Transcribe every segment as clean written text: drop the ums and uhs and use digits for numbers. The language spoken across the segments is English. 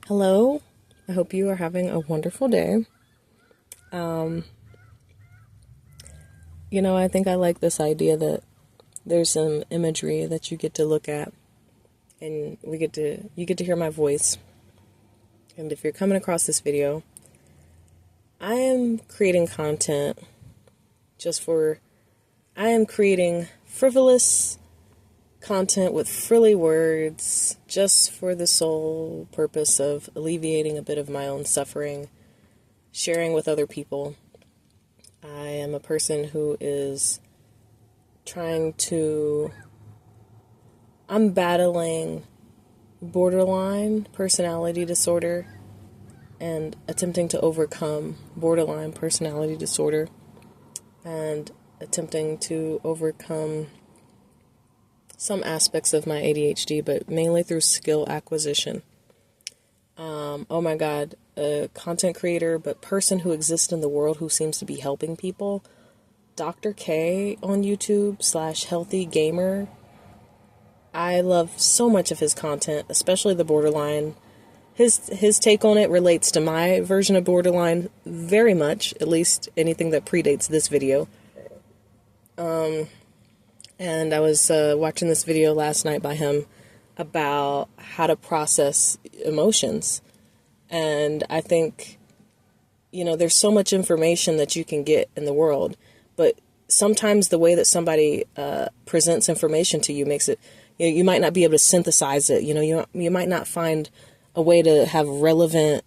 Hello, I hope you are having a wonderful day. I think I like this idea that there's some imagery that you get to look at and you get to hear my voice. And if you're coming across this video, I am creating content I am creating frivolous content with frilly words just for the sole purpose of alleviating a bit of my own suffering, sharing with other people. I am a person who is I'm battling borderline personality disorder and attempting to overcome borderline personality disorder and attempting to overcome some aspects of my ADHD, but mainly through skill acquisition. Oh my God, a content creator, but person who exists in the world who seems to be helping people. Dr. K on YouTube / Healthy Gamer. I love so much of his content, especially the borderline. His take on it relates to my version of borderline very much, at least anything that predates this video. And I was watching this video last night by him about how to process emotions. And I think, there's so much information that you can get in the world, but sometimes the way that somebody presents information to you makes it, you might not be able to synthesize it. You might not find a way to have relevant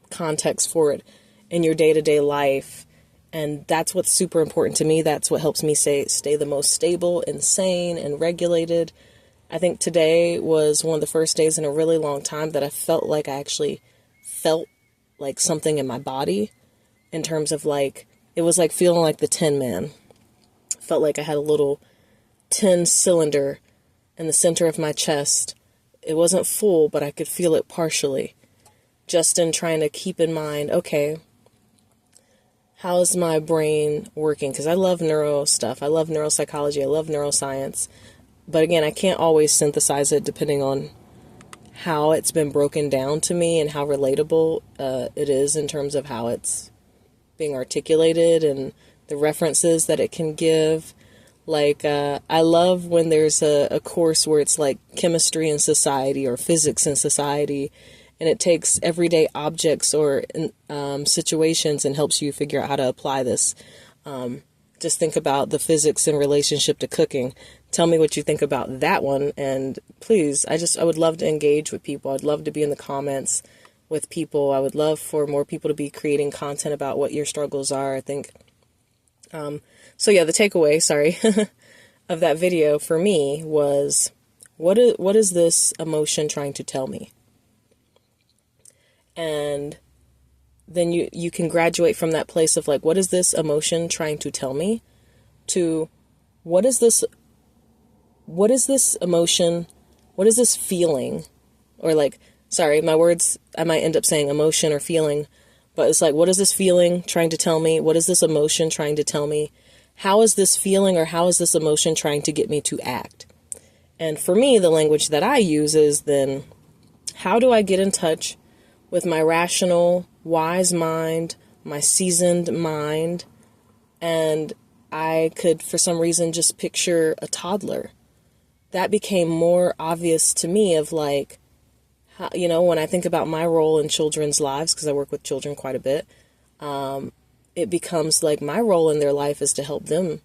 context for it in your day-to-day life. And that's what's super important to me. That's what helps me stay the most stable and sane and regulated. I think today was one of the first days in a really long time that I felt like I actually felt like something in my body, in terms of it was like feeling like the Tin Man. Felt like I had a little tin cylinder in the center of my chest. It wasn't full, but I could feel it partially. Just in trying to keep in mind, okay, how is my brain working? Because I love neuro stuff. I love neuropsychology. I love neuroscience. But again, I can't always synthesize it depending on how it's been broken down to me and how relatable it is in terms of how it's being articulated and the references that it can give. I love when there's a course where it's like chemistry in society or physics in society, and it takes everyday objects or situations and helps you figure out how to apply this. Just think about the physics in relationship to cooking. Tell me what you think about that one. And please, I would love to engage with people. I'd love to be in the comments with people. I would love for more people to be creating content about what your struggles are. I think, so yeah, the takeaway, of that video for me was, what is this emotion trying to tell me? And then you can graduate from that place of what is this emotion trying to tell me, to what is this emotion, what is this feeling, or my words, I might end up saying emotion or feeling, but it's what is this feeling trying to tell me? What is this emotion trying to tell me? How is this feeling or how is this emotion trying to get me to act? And for me, the language that I use is then, how do I get in touch with my rational, wise mind, my seasoned mind? And I could, for some reason, just picture a toddler. That became more obvious to me of how, when I think about my role in children's lives, because I work with children quite a bit, it becomes my role in their life is to help them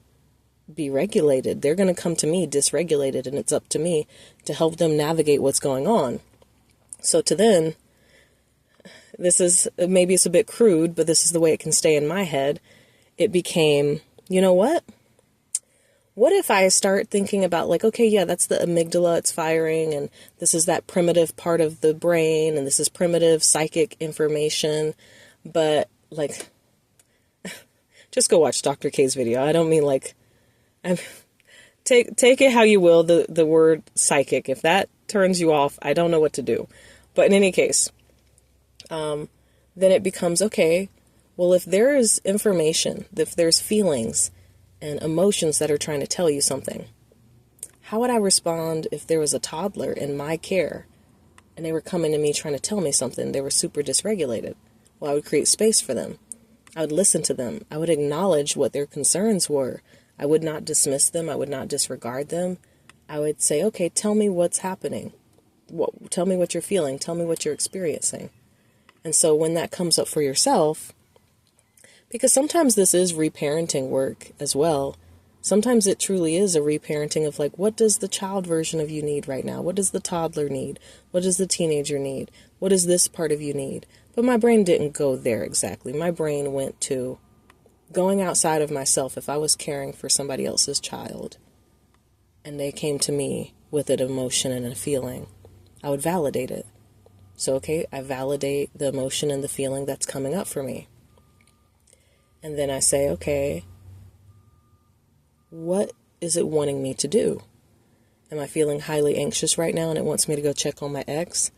be regulated. They're going to come to me dysregulated, and it's up to me to help them navigate what's going on. So to then, maybe it's a bit crude, but this is the way it can stay in my head. It became, what? What if I start thinking about okay, yeah, that's the amygdala, it's firing, and this is that primitive part of the brain, and this is primitive psychic information, but just go watch Dr. K's video. I don't mean take it how you will, the word psychic. If that turns you off, I don't know what to do. But in any case, then it becomes, okay, well, if there is information, if there's feelings and emotions that are trying to tell you something, how would I respond if there was a toddler in my care and they were coming to me trying to tell me something. They were super dysregulated. Well, I would create space for them. I would listen to them. I would acknowledge what their concerns were. I would not dismiss them. I would not disregard them. I would say, okay, tell me what's happening. Tell me what you're feeling. Tell me what you're experiencing. And so when that comes up for yourself, because sometimes this is reparenting work as well. Sometimes it truly is a reparenting of like, what does the child version of you need right now? What does the toddler need? What does the teenager need? What does this part of you need? But my brain didn't go there exactly. My brain went to going outside of myself. If I was caring for somebody else's child and they came to me with an emotion and a feeling, I would validate it. So, okay, I validate the emotion and the feeling that's coming up for me. And then I say, okay, what is it wanting me to do? Am I feeling highly anxious right now and it wants me to go check on my ex?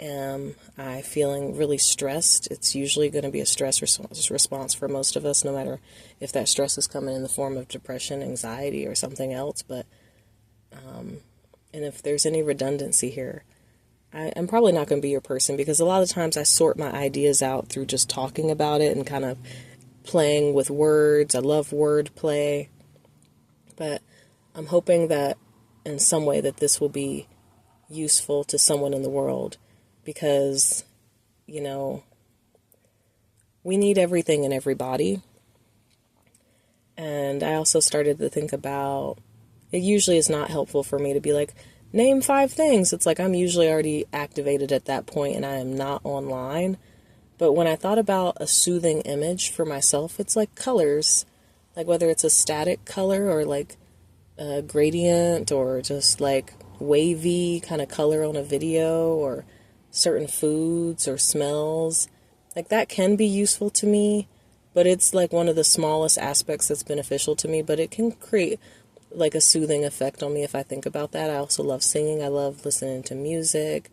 Am I feeling really stressed? It's usually going to be a stress response for most of us, no matter if that stress is coming in the form of depression, anxiety, or something else. But, and if there's any redundancy here, I'm probably not going to be your person, because a lot of times I sort my ideas out through just talking about it and kind of playing with words. I love word play. But I'm hoping that in some way that this will be useful to someone in the world, because, you know, we need everything in everybody. And I also started to think about, it usually is not helpful for me to be like, name 5 things. It's like I'm usually already activated at that point and I am not online. But when I thought about a soothing image for myself, it's like colors. Like whether it's a static color or like a gradient or just like wavy kind of color on a video, or certain foods or smells. Like that can be useful to me, but it's like one of the smallest aspects that's beneficial to me, but it can create like a soothing effect on me if I think about that. I also love singing. I love listening to music.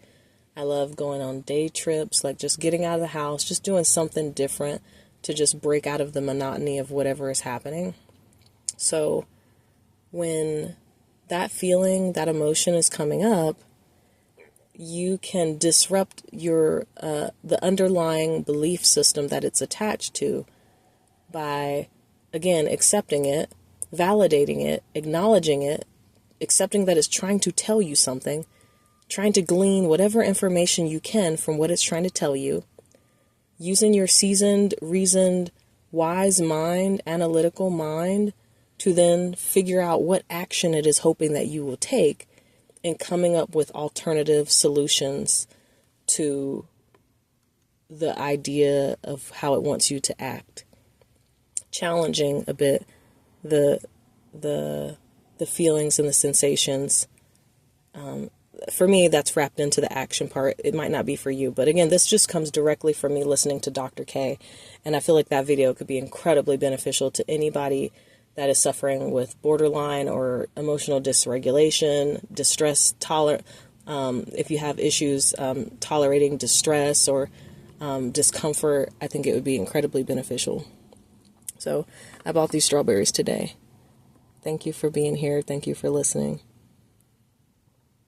I love going on day trips, like just getting out of the house, just doing something different to just break out of the monotony of whatever is happening. So when that feeling, that emotion is coming up, you can disrupt your the underlying belief system that it's attached to by, again, accepting it, validating it, acknowledging it, accepting that it's trying to tell you something, trying to glean whatever information you can from what it's trying to tell you, using your seasoned, reasoned, wise mind, analytical mind, to then figure out what action it is hoping that you will take, and coming up with alternative solutions to the idea of how it wants you to act. Challenging a bit the feelings and the sensations. For me, that's wrapped into the action part. It might not be for you, but again, this just comes directly from me listening to Dr. K, and I feel like that video could be incredibly beneficial to anybody that is suffering with borderline or emotional dysregulation, distress tolerance. If you have issues tolerating distress or discomfort, I think it would be incredibly beneficial. So I bought these strawberries today. Thank you for being here. Thank you for listening.